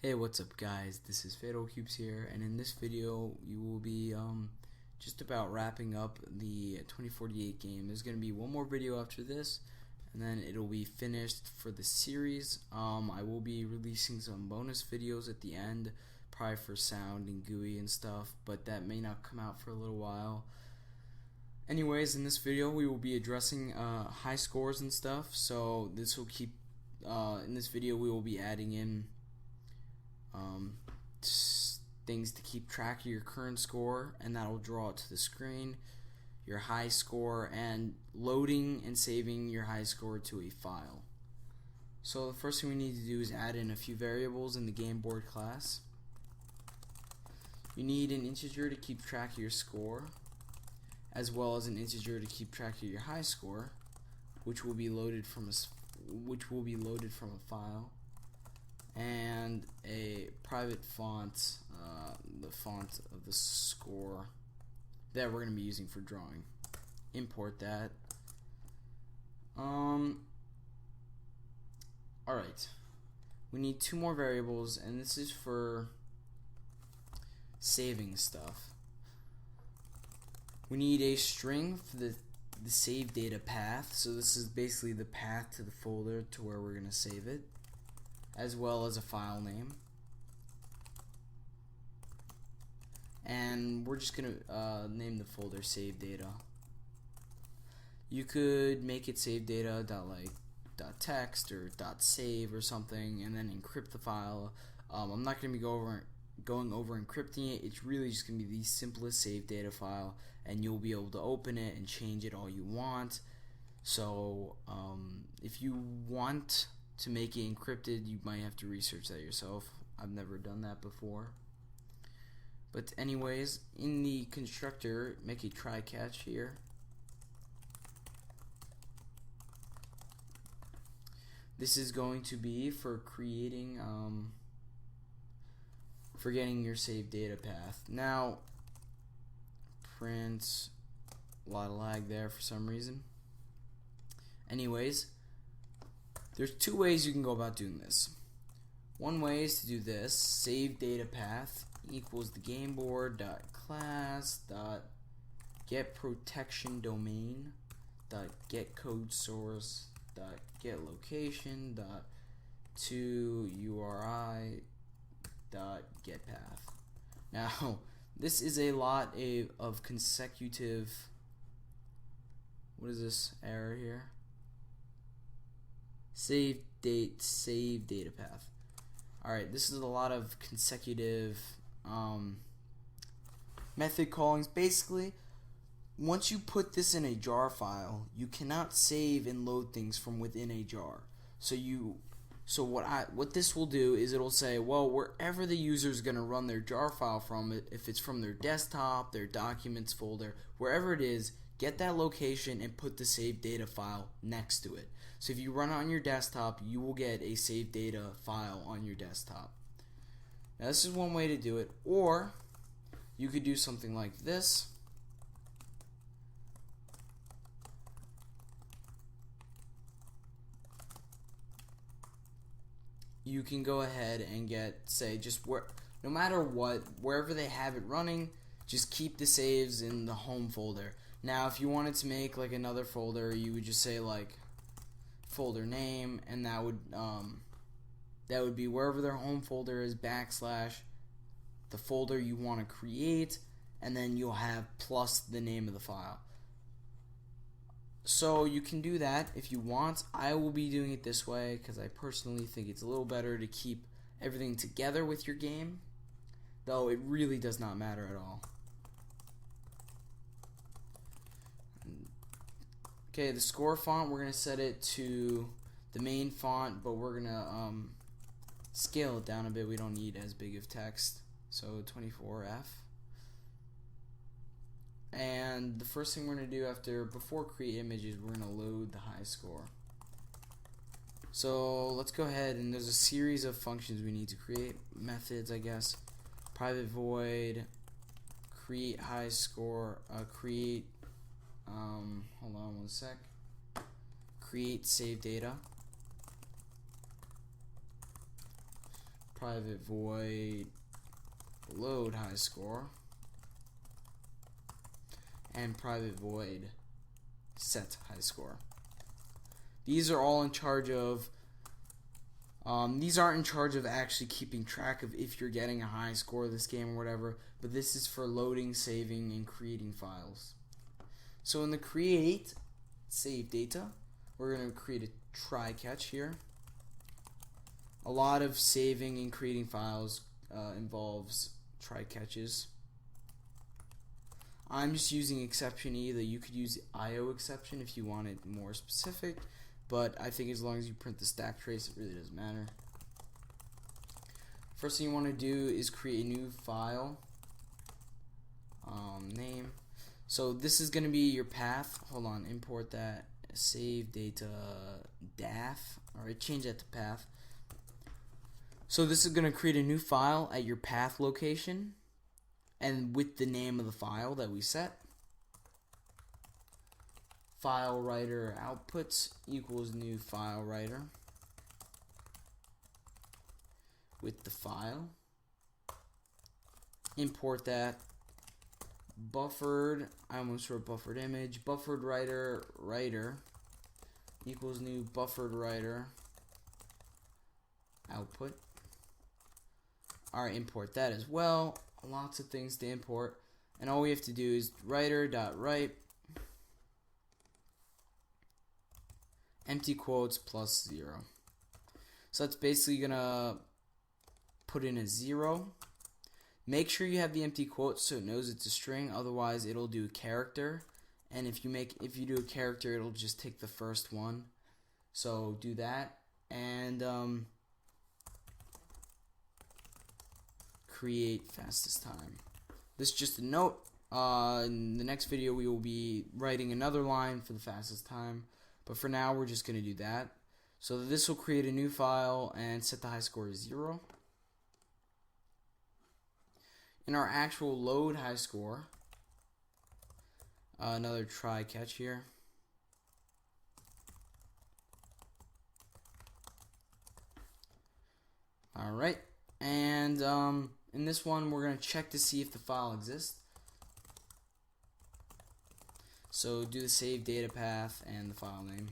Hey, what's up guys, this is Fatal Cubes here, and in this video you will be just about wrapping up the 2048 game. There's going to be one more video after this and then it'll be finished for the series. I will be releasing some bonus videos at the end, probably for sound and GUI and stuff, but that may not come out for a little while. Anyways, in this video we will be addressing high scores and stuff, so this will keep in this video we will be adding in things to keep track of your current score, and that will draw it to the screen, your high score, and loading and saving your high score to a file. So the first thing we need to do is add in a few variables in the game board class. You need an integer to keep track of your score, as well as an integer to keep track of your high score, which will be loaded from a file, and a private font, the font of the score that we're going to be using for drawing. Import that. Alright, we need two more variables, and this is for saving stuff. We need a string for the save data path, so this is basically the path to the folder to where we're going to save it, as well as a file name. And we're just going to name the folder save data. You could make it save data .text or .save or something, and then encrypt the file. I'm not going to be going over encrypting it. It's really just going to be the simplest save data file, and you'll be able to open it and change it all you want. So if you want to make it encrypted, you might have to research that yourself. I've never done that before. But anyways, in the constructor, make a try catch here. This is going to be for creating for getting your save data path. Now print, a lot of lag there for some reason. Anyways, there's two ways you can go about doing this. One way is to do this: save data path equals the gameboard.class.getProtectionDomain.getCodeSource.getLocation.toURI.getPath. Now, this is a lot of consecutive. What is this error here? Save data path. Alright, this is a lot of consecutive method callings. Basically, once you put this in a jar file, you cannot save and load things from within a jar. So what this will do is it'll say, well, wherever the user is going to run their jar file from, if it's from their desktop, their documents folder, wherever it is, get that location and put the save data file next to it. So if you run it on your desktop, you will get a save data file on your desktop. Now this is one way to do it, or you could do something like this. You can go ahead and no matter what, wherever they have it running, just keep the saves in the home folder. Now if you wanted to make like another folder, you would just say like folder name, and that would be wherever their home folder is, / the folder you want to create, and then you'll have plus the name of the file. So you can do that if you want. I will be doing it this way because I personally think it's a little better to keep everything together with your game, though it really does not matter at all. Okay, the score font, we're going to set it to the main font, but we're going to scale it down a bit. We don't need as big of text, so 24F. And the first thing we're going to do before create images, we're going to load the high score. So let's go ahead, and there's a series of functions we need to create, methods I guess. Private void, create high score, create hold on one sec. Create save data. private void load Highscore, and private void set Highscore. These are all in charge of these aren't in charge of actually keeping track of if you're getting a high score this game or whatever, but this is for loading, saving, and creating files. So in the create save data, we're going to create a try catch here. A lot of saving and creating files involves try catches. I'm just using exception E, that you could use the IO exception if you want it more specific, but I think as long as you print the stack trace, it really doesn't matter. First thing you want to do is create a new file name. So this is going to be your path. Hold on, import that, save data daf. Alright, change that to path. So this is going to create a new file at your path location and with the name of the file that we set. File writer outputs equals new file writer with the file. Import that. Buffered, I almost wrote buffered image. Buffered writer equals new buffered writer output. Alright, import that as well. Lots of things to import, and all we have to do is writer.write empty quotes plus 0. So that's basically gonna put in a 0. Make sure you have the empty quotes so it knows it's a string, otherwise it'll do a character, and if you do a character, it'll just take the first one. So do that, and create fastest time. This is just a note. In the next video we will be writing another line for the fastest time, but for now we're just going to do that. So this will create a new file and set the high score to 0. In our actual load high score, another try catch here. Alright, and in this one we're going to check to see if the file exists. So do the save data path and the file name.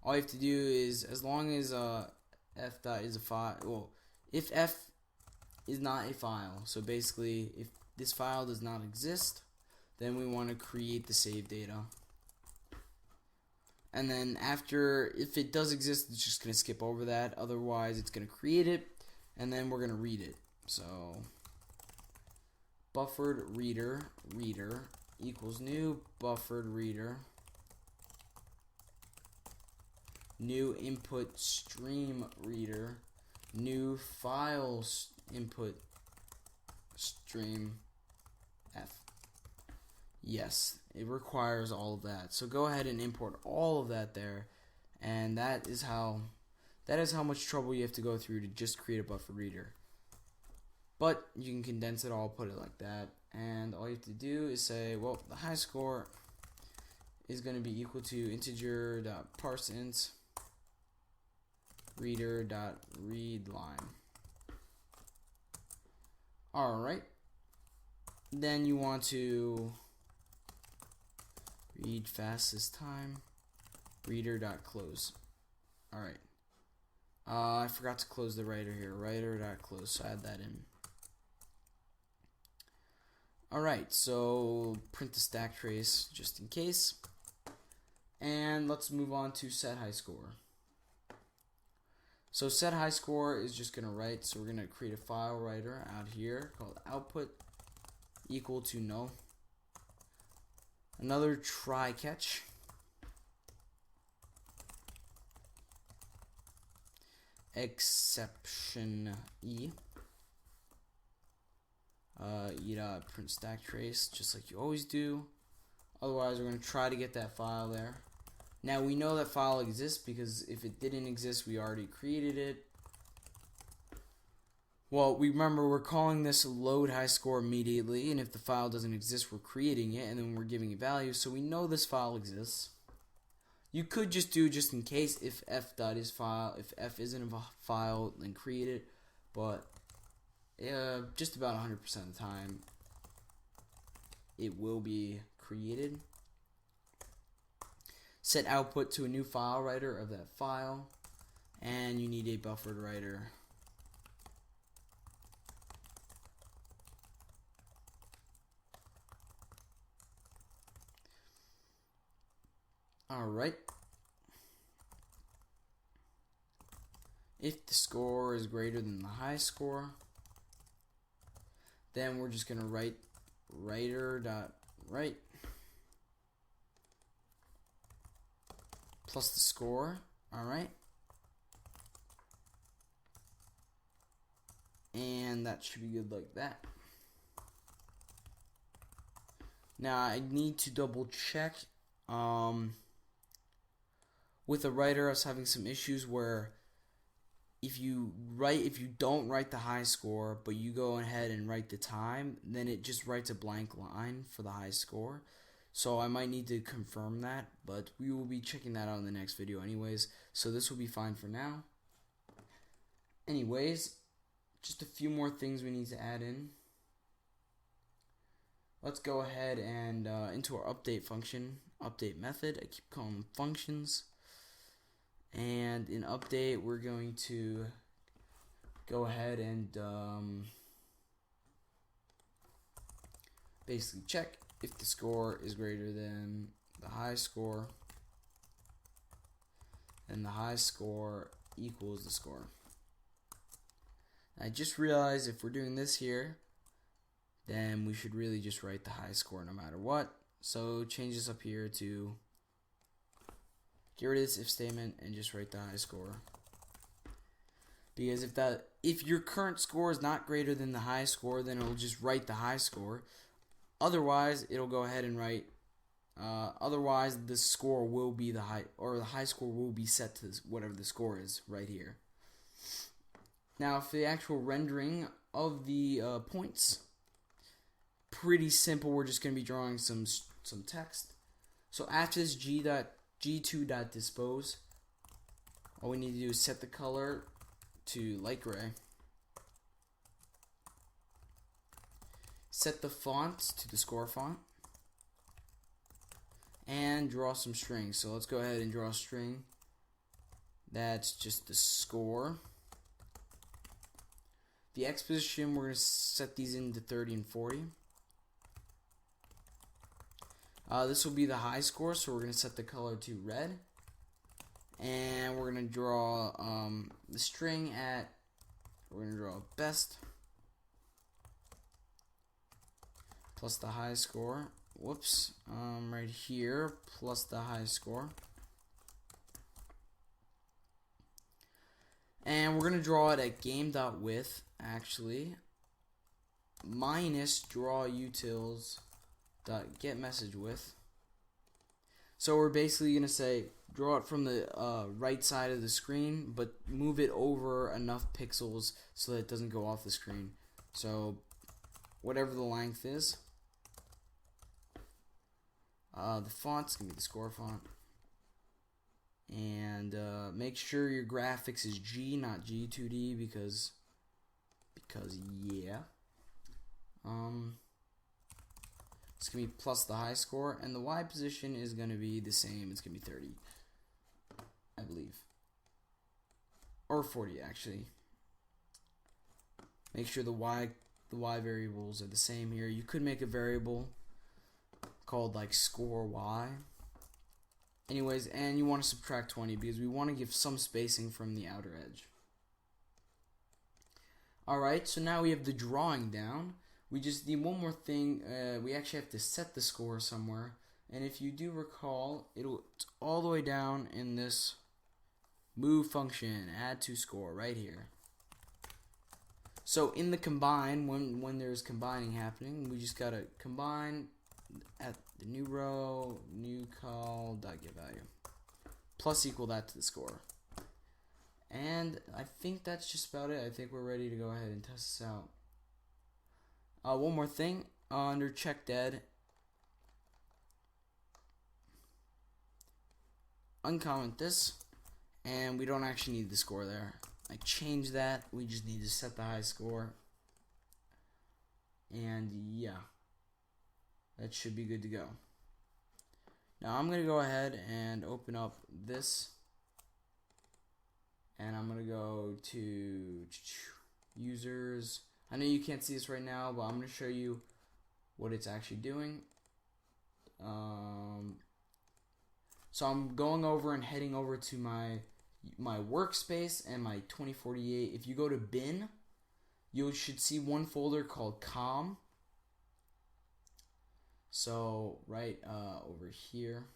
All you have to do is, as long as f dot is a file, well, if f is not a file, so basically if this file does not exist, then we want to create the save data. And then after, if it does exist, it's just going to skip over that. Otherwise, it's going to create it, and then we're going to read it. So buffered reader equals new buffered reader new input stream reader new files input stream f. Yes, it requires all of that. So go ahead and import all of that there, and that is how much trouble you have to go through to just create a buffer reader. But you can condense it all, put it like that, and all you have to do is say, well, the high score is going to be equal to integer.parseInt reader.readLine. Alright, then you want to read fastest time reader.close. Alright, I forgot to close the writer here, writer.close, so add that in. Alright, so print the stack trace just in case, and let's move on to set high score. So set high score is just going to write, so we're going to create a file writer out here called output equal to null. Another try catch. Exception E. Print stack trace just like you always do. Otherwise, we're going to try to get that file there. Now we know that file exists because if it didn't exist, we already created it. Well, remember we're calling this load high score immediately, and if the file doesn't exist, we're creating it and then we're giving it value, so we know this file exists. You could just do just in case if f.isFile, if f isn't a file, then create it. But just about 100% of the time, it will be created. Set output to a new file writer of that file, and you need a buffered writer. Alright. If the score is greater than the high score, then we're just going to write writer.write plus the score. Alright. And that should be good like that. Now I need to double check. With a writer, I was having some issues where if you don't write the high score, but you go ahead and write the time, then it just writes a blank line for the high score. So I might need to confirm that, but we will be checking that out in the next video anyways. So this will be fine for now. Anyways, just a few more things we need to add in. Let's go ahead and into our update function, update method. I keep calling them functions. And in update, we're going to go ahead and basically check if the score is greater than the high score, and the high score equals the score. I just realized if we're doing this here, then we should really just write the high score no matter what. So change this up here to get rid of this if statement and just write the high score. Because if your current score is not greater than the high score, then it'll just write the high score. Otherwise, it'll go ahead and write. Otherwise, the score will be the high, or the high score will be set to whatever the score is right here. Now, for the actual rendering of the points, pretty simple. We're just going to be drawing some text. So after this g2.dispose, all we need to do is set the color to light gray. Set the font to the score font. And draw some strings. So let's go ahead and draw a string. That's just the score. The X position, we're going to set these into 30 and 40. This will be the high score, so we're going to set the color to red. And we're going to draw the string at, we're going to draw best plus the high score. Whoops, right here, plus the high score. And we're going to draw it at game.width, actually, minus drawUtils.getMessageWidth. So we're basically going to say, draw it from the right side of the screen, but move it over enough pixels so that it doesn't go off the screen. So whatever the length is. The font's going to be the score font. And make sure your graphics is G, not G2D, because yeah. It's going to be plus the high score, and the Y position is going to be the same. It's going to be 30, I believe. Or 40, actually. Make sure the Y variables are the same here. You could make a variable called like score Y. Anyways, and you want to subtract 20 because we want to give some spacing from the outer edge. Alright, so now we have the drawing down. We just need one more thing. We actually have to set the score somewhere. And if you do recall, it's all the way down in this move function, add to score, right here. So in the combine, when there's combining happening, we just gotta combine at the new row, new call, dot get value, plus equal that to the score. And I think that's just about it. I think we're ready to go ahead and test this out. One more thing, under check dead, uncomment this, and we don't actually need the score there. I change that. We just need to set the high score, and yeah, that should be good to go. Now I'm gonna go ahead and open up this, and I'm gonna go to users. I know you can't see this right now, but I'm gonna show you what it's actually doing. So I'm going over and heading over to my workspace and my 2048. If you go to bin, you should see one folder called com. So right over here,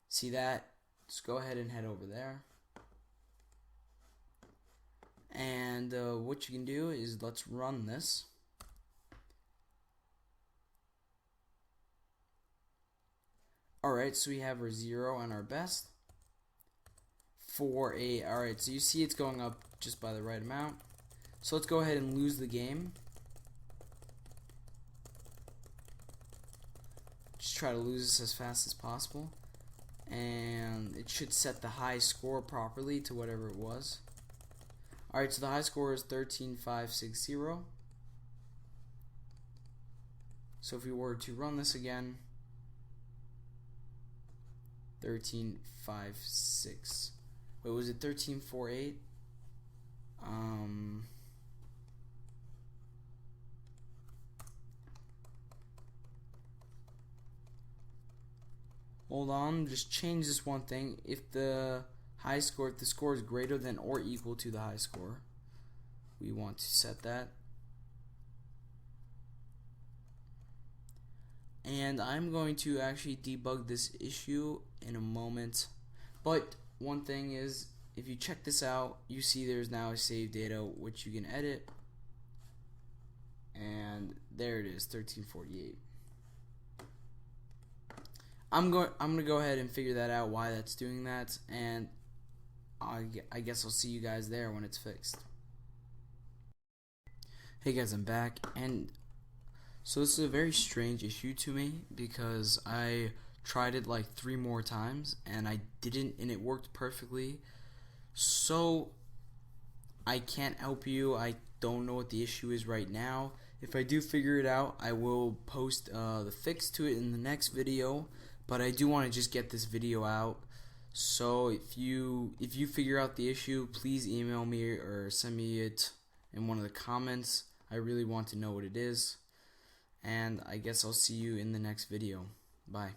see that? Just go ahead and head over there. And what you can do is, let's run this. Alright, so we have our 0 and our best. Alright, so you see it's going up just by the right amount. So let's go ahead and lose the game. Just try to lose this as fast as possible. And it should set the high score properly to whatever it was. Alright, so the high score is 13,560. So if we were to run this again, 13,560. Wait, was it 13,480? Hold on, just change this one thing. If the score is greater than or equal to the high score, we want to set that. And I'm going to actually debug this issue in a moment. But one thing is, if you check this out, you see there's now a save data which you can edit. And there it is, 1348. I'm going to go ahead and figure that out, why that's doing that, and I guess I'll see you guys there when it's fixed. Hey guys, I'm back, and so this is a very strange issue to me because I tried it like 3 more times and I didn't, and it worked perfectly. So I can't help you. I don't know what the issue is right now. If I do figure it out, I will post the fix to it in the next video. But I do want to just get this video out. So if you figure out the issue, please email me or send me it in one of the comments. I really want to know what it is. And I guess I'll see you in the next video. Bye.